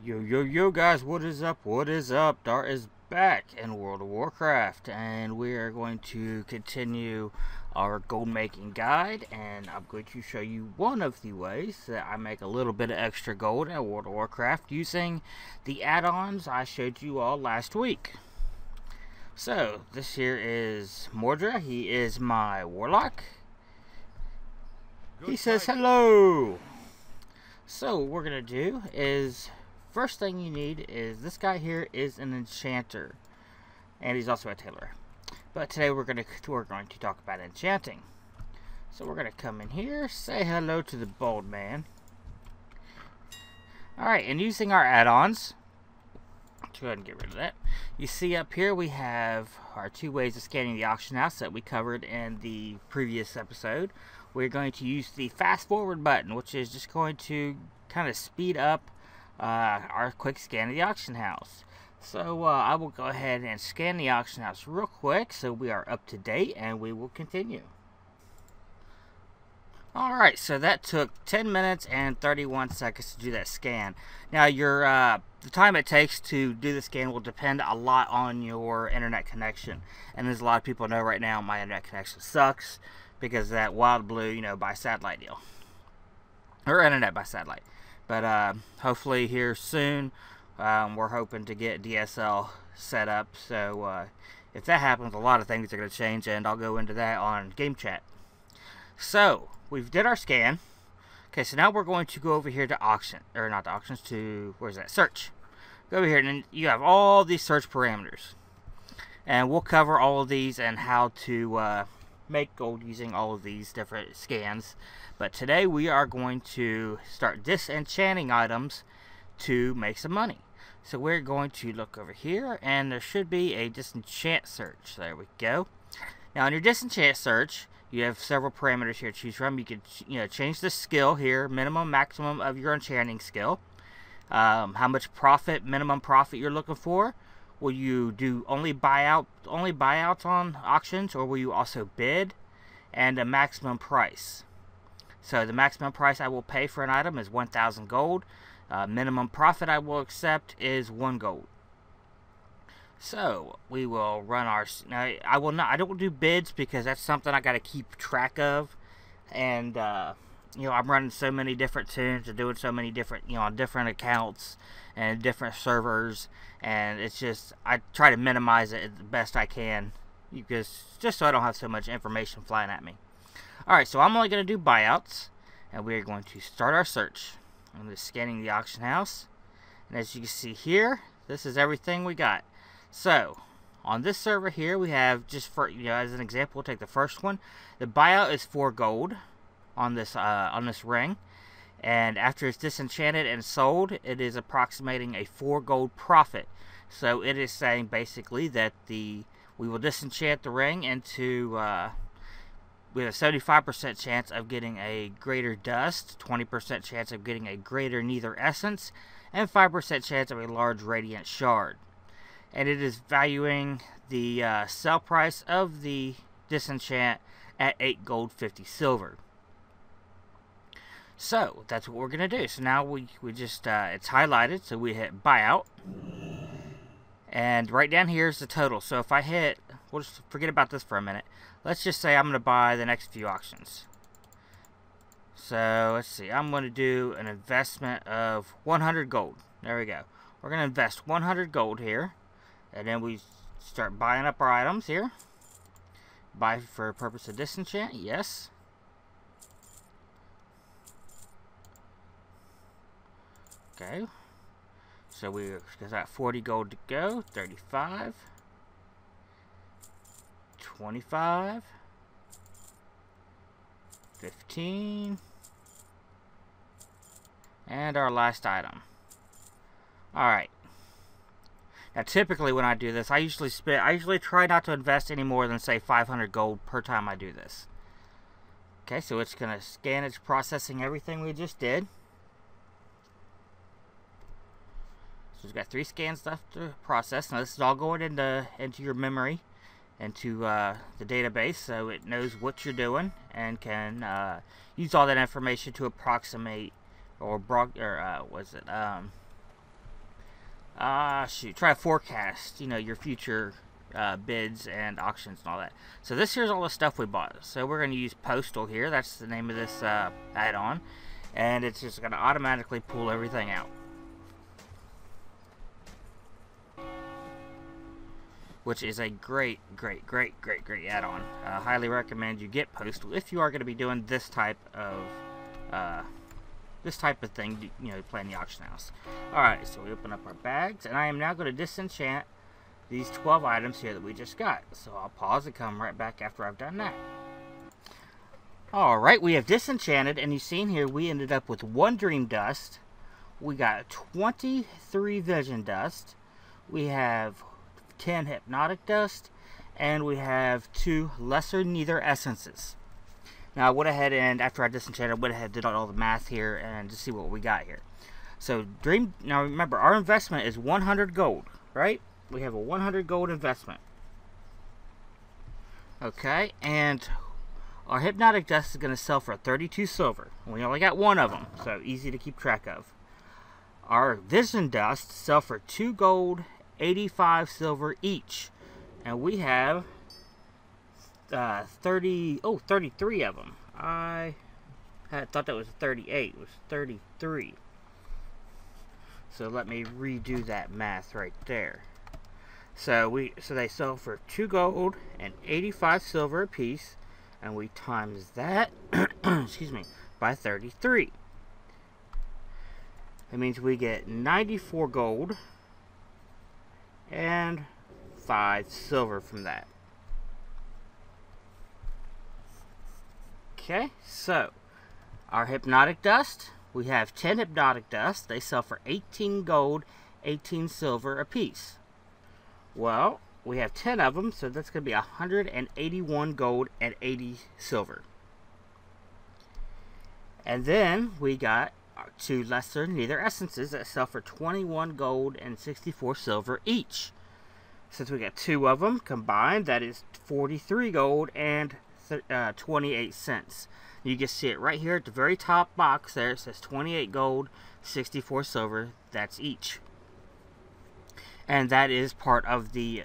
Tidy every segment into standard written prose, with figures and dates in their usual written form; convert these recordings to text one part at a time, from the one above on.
Yo guys, what is up? What is up? Dart is back in World of Warcraft, and we are going to continue our gold making guide, and I'm going to show you one of the ways that I make a little bit of extra gold in World of Warcraft using the add-ons I showed you all last week. So this here is Mordra. He is my warlock. He says hello. So what we're gonna do is, first thing you need is, this guy here is an enchanter, and he's also a tailor. But today we're going to talk about enchanting. So we're gonna come in here, say hello to the bald man. Alright, and using our add-ons, let's go ahead and get rid of that. You see up here we have our two ways of scanning the auction house that we covered in the previous episode. We're going to use the fast forward button, which is just going to kind of speed up our quick scan of the auction house. So I will go ahead and scan the auction house real quick so we are up to date, and we will continue. Alright, so that took 10 minutes and 31 seconds to do that scan. Now the time it takes to do the scan will depend a lot on your internet connection. And as a lot of people know right now, my internet connection sucks because of that wild blue, by satellite deal. Or internet by satellite. But hopefully here soon, we're hoping to get DSL set up. So if that happens, a lot of things are going to change, and I'll go into that on game chat. So we did our scan. Okay, so now we're going to go over here to auction, or not to auctions, to, where's that, search. Go over here, and then you have all these search parameters, and we'll cover all of these and how to make gold using all of these different scans. But today we are going to start disenchanting items to make some money. So we're going to look over here, and there should be a disenchant search. There we go. Now on your disenchant search, you have several parameters here to choose from. You can change the skill here, minimum, maximum of your enchanting skill. How much profit, minimum profit you're looking for. Will you do only buyouts on auctions, or will you also bid? And a maximum price. So the maximum price I will pay for an item is 1,000 gold. Minimum profit I will accept is 1 gold. So we will run our. Now I don't do bids because that's something I got to keep track of, and I'm running so many different tunes and doing so many different on different accounts and different servers, and it's just I try to minimize it the best I can, because just so I don't have so much information flying at me. Alright, so I'm only going to do buyouts, and we're going to start our search. I'm just scanning the auction house, and as you can see here, this is everything we got. So on this server here, we have, just for as an example, we'll take the first one. The buyout is 4 gold on this ring, and after it's disenchanted and sold, it is approximating a 4 gold profit. So it is saying basically that we will disenchant the ring into we have a 75% chance of getting a greater dust, 20% chance of getting a greater nether essence, and 5% chance of a large radiant shard. And it is valuing the sell price of the disenchant at 8 gold 50 silver. So that's what we're gonna do. So now we just it's highlighted, so we hit buyout, and right down here is the total. So if I hit, we'll just forget about this for a minute. Let's just say I'm gonna buy the next few auctions. So let's see, I'm gonna do an investment of 100 gold. There we go. We're gonna invest 100 gold here, and then we start buying up our items here. Buy for purpose of disenchant, yes. Okay, so we got 40 gold to go. 35, 25, 15, and our last item. Alright, now typically when I do this, I usually try not to invest any more than, say, 500 gold per time I do this. Okay, so it's gonna scan, it's processing everything we just did. So we've got 3 scans left to process. Now this is all going into your memory, into the database, so it knows what you're doing and can use all that information to approximate or shoot, try to forecast, you know, your future bids and auctions and all that. So this here's all the stuff we bought. So we're going to use Postal here. That's the name of this add-on. And it's just going to automatically pull everything out. Which is a great add-on. Highly recommend you get Postal if you are going to be doing this type of thing, you know, playing the auction house. Alright, so we open up our bags, and I am now going to disenchant these 12 items here that we just got. So I'll pause and come right back after I've done that. Alright, we have disenchanted, and you've seen here we ended up with 1 Dream Dust. We got 23 Vision Dust. We have 10 Hypnotic Dust, and we have 2 Lesser Neither Essences. Now I went ahead and, after I disenchanted, I went ahead and did all the math here and to see what we got here. So now remember, our investment is 100 gold, right? We have a 100 gold investment. Okay, and our Hypnotic Dust is going to sell for 32 silver. We only got 1 of them, so easy to keep track of. Our Vision Dust sell for 2 gold, 85 silver each. And we have 33 of them. I had thought that was 38. It was 33. So let me redo that math right there. So they sell for 2 gold and 85 silver a piece, and we times that excuse me, by 33. That means we get 94 gold and 5 silver from that. Okay, so our Hypnotic Dust, we have 10 Hypnotic Dust. They sell for 18 gold, 18 silver a piece. Well, we have 10 of them, so that's going to be 181 gold and 80 silver. And then we got 2 Lesser Neither Essences that sell for 21 gold and 64 silver each. Since we got 2 of them combined, that is 43 gold and 28 cents. You can see it right here at the very top box there. It says 28 gold, 64 silver. That's each. And that is part of the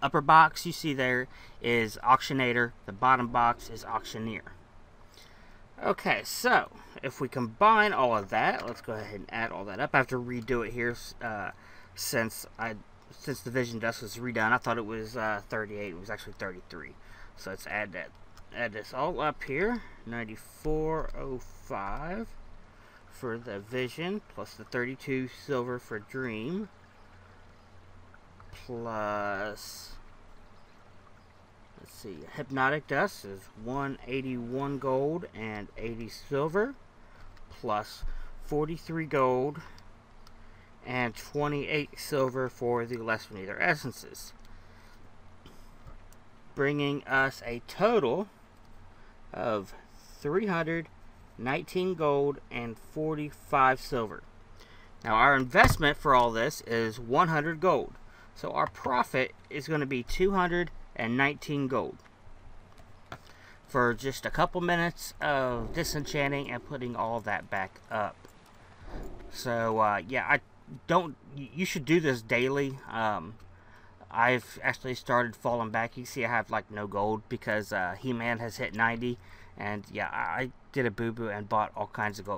upper box you see there is Auctionator. The bottom box is Auctioneer. Okay, so if we combine all of that, let's go ahead and add all that up. I have to redo it here since the Vision Dust was redone. I thought it was 38. It was actually 33. So let's add this all up here. 94.05 for the Vision, plus the 32 silver for Dream, plus, let's see, Hypnotic Dust is 181 gold and 80 silver, plus 43 gold and 28 silver for the Lesser Neither Essences, bringing us a total of 319 gold and 45 silver. Now our investment for all this is 100 gold. So our profit is going to be 219 gold for just a couple minutes of disenchanting and putting all that back up. So yeah, you should do this daily. I've actually started falling back. You see I have like no gold because He-Man has hit 90, and yeah, I did a boo-boo and bought all kinds of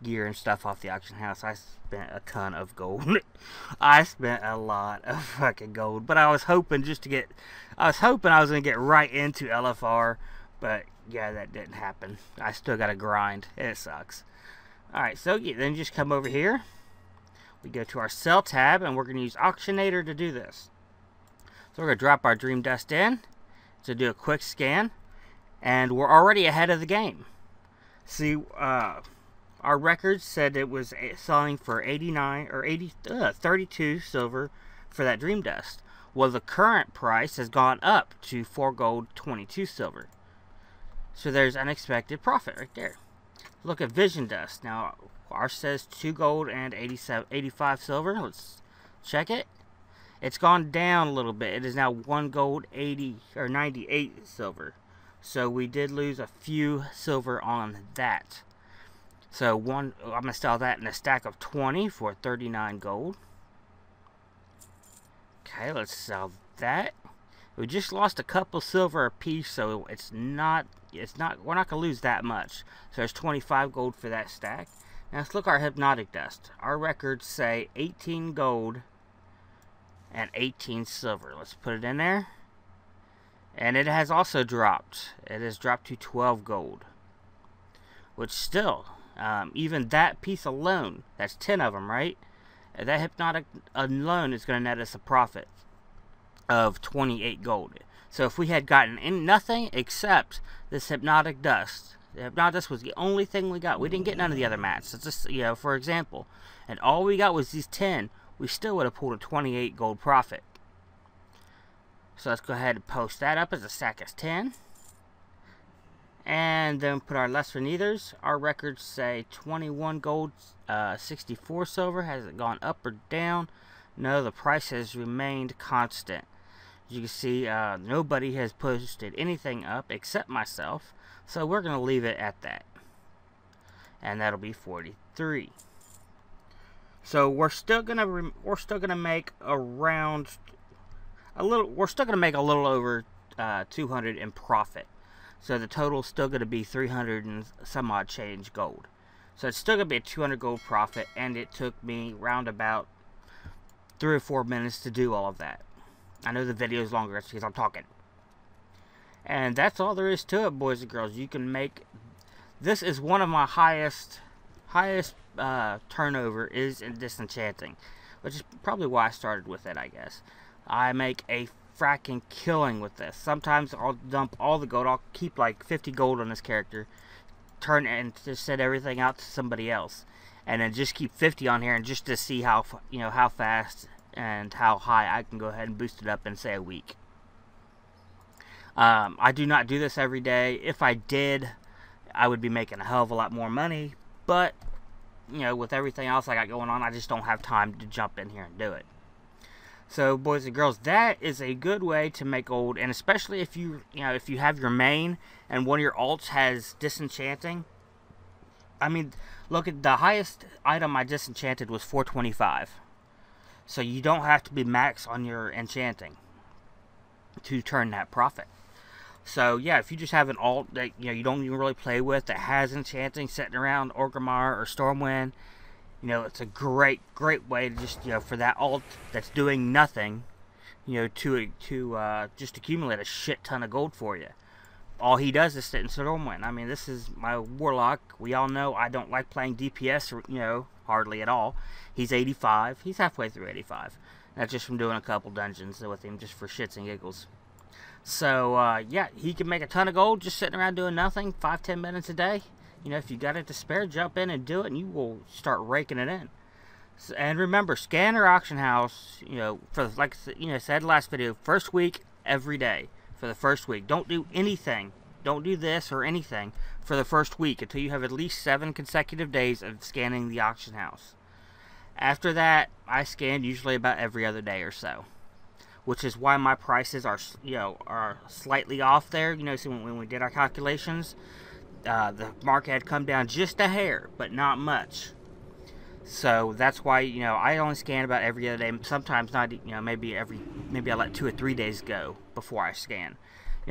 gear and stuff off the auction house. I spent a ton of gold. I spent a lot of fucking gold, but I was hoping I was going to get right into LFR, but yeah, that didn't happen. I still got to grind. It sucks. Alright, so yeah, then just come over here. We go to our Sell tab, and we're going to use Auctionator to do this. So we're going to drop our Dream Dust in to do a quick scan, and we're already ahead of the game. See, our records said it was selling for 32 silver for that Dream Dust. Well, the current price has gone up to 4 gold, 22 silver. So there's unexpected profit right there. Look at Vision Dust. Now, ours says 2 gold and 85 silver. Let's check it. It's gone down a little bit. It is now 1 gold, 98 silver. So we did lose a few silver on that. So I'm going to sell that in a stack of 20 for 39 gold. Okay, let's sell that. We just lost a couple silver apiece, so we're not gonna lose that much. So there's 25 gold for that stack. Now let's look at our hypnotic dust. Our records say 18 gold and 18 silver. Let's put it in there. And it has also dropped. It has dropped to 12 gold. Which still, even that piece alone, that's 10 of them, right? That hypnotic alone is going to net us a profit of 28 gold. So if we had gotten nothing except this hypnotic dust, the hypnotic dust was the only thing we got. We didn't get none of the other mats. So just, you know, for example, and all we got was these 10, we still would have pulled a 28 gold profit. So let's go ahead and post that up as a stack of 10. And then put our lesser neithers. Our records say 21 gold, 64 silver. Has it gone up or down? No, the price has remained constant. As you can see, nobody has posted anything up except myself. So we're going to leave it at that. And that'll be 43. So we're still gonna make around we're still gonna make a little over 200 in profit. So the total's still gonna be 300 and some odd change gold. So it's still gonna be a 200 gold profit, and it took me round about 3 or 4 minutes to do all of that. I know the video is longer because I'm talking. And that's all there is to it, boys and girls. You can make, this is one of my highest turnover is in Disenchanting, which is probably why I started with it, I guess. I make a fracking killing with this. Sometimes I'll dump all the gold. I'll keep like 50 gold on this character, turn and just send everything out to somebody else, and then just keep 50 on here, and just to see how, you know, how fast and how high I can go ahead and boost it up in, say, a week. I do not do this every day. If I did, I would be making a hell of a lot more money, but you know, with everything else I got going on, I just don't have time to jump in here and do it. So, boys and girls, that is a good way to make gold, and especially if you have your main and one of your alts has Disenchanting. I mean, look at the highest item I disenchanted was 425. So you don't have to be max on your enchanting to turn that profit. So yeah, if you just have an alt that you don't even really play with that has enchanting sitting around Orgrimmar or Stormwind, it's a great way to just for that alt that's doing nothing, to just accumulate a shit ton of gold for you. All he does is sit in Stormwind. I mean, this is my Warlock. We all know I don't like playing DPS, hardly at all. He's 85. He's halfway through 85. That's just from doing a couple dungeons with him just for shits and giggles. So, yeah, he can make a ton of gold just sitting around doing nothing, 5-10 minutes a day. If you got it to spare, jump in and do it, and you will start raking it in. So, and remember, scanner auction house, for like I said last video, first week, every day. For the first week. Don't do anything. Don't do this or anything for the first week until you have at least 7 consecutive days of scanning the auction house. After that, I scan usually about every other day or so. Which is why my prices are, are slightly off there. So when we did our calculations, the market had come down just a hair, but not much. So that's why, I only scan about every other day. Sometimes not, maybe I let 2 or 3 days go before I scan.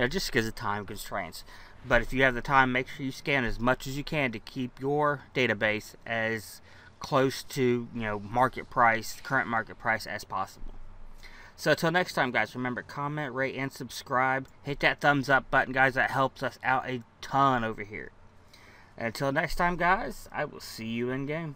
Just because of time constraints. But if you have the time, make sure you scan as much as you can to keep your database as close to, market price, current market price as possible. So until next time, guys, remember, comment, rate, and subscribe. Hit that thumbs up button, guys. That helps us out a ton over here. And until next time, guys, I will see you in game.